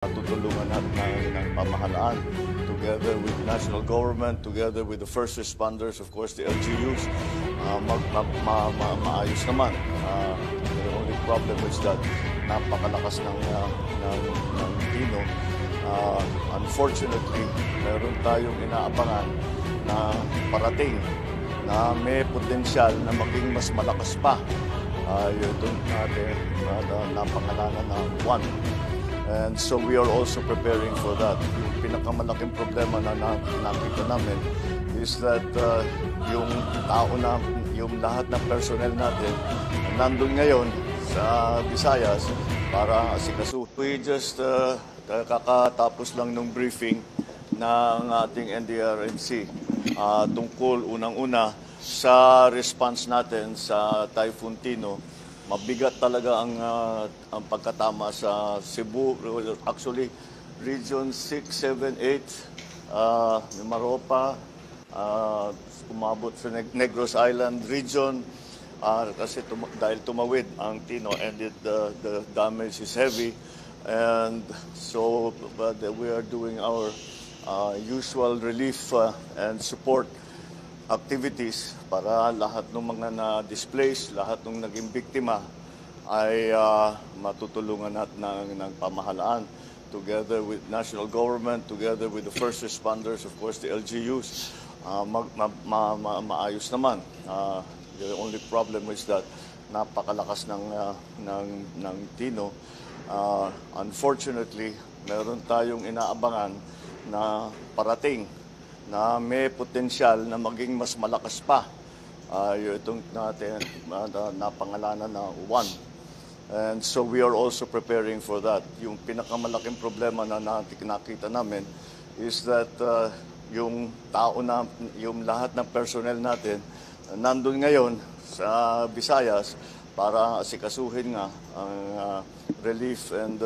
Tutulungan ng pamahalaan together with the national government, together with the first responders, of course, the LGUs, maayos naman. The only problem is that napakalakas ng Tino. Unfortunately, meron tayong inaabangan na parating na may potensyal na maging mas malakas pa. Doon natin napangalanan na one. And so we are also preparing for that. Yung pinakamalaking problema na nakita namin is that yung tao na, yung lahat ng personnel natin nandun ngayon sa Visayas para asikasuhin. We just kakatapos lang ng briefing ng ating NDRMC tungkol unang-una sa response natin sa Typhoon Tino. Mabigat talaga ang pagkatama sa Cebu, actually Region 6, 7, 8, Mimaropa, umabot sa Negros Island region kasi dahil tumawid ang Tino and the damage is heavy, and so we are doing our usual relief and support activities para lahat ng mga na-displaced, lahat ng naging biktima ay matutulungan natin ng pamahalaan together with national government, together with the first responders, of course, the LGUs. Maayos naman. The only problem is that napakalakas ng Tino. Unfortunately, meron tayong inaabangan na parating na may potensyal na maging mas malakas pa. Itong natin napangalanan na one. And so we are also preparing for that. Yung pinakamalaking problema na nakita namin is that yung tao na, yung lahat ng personnel natin nandun ngayon sa Visayas para asikasuhin nga ang relief and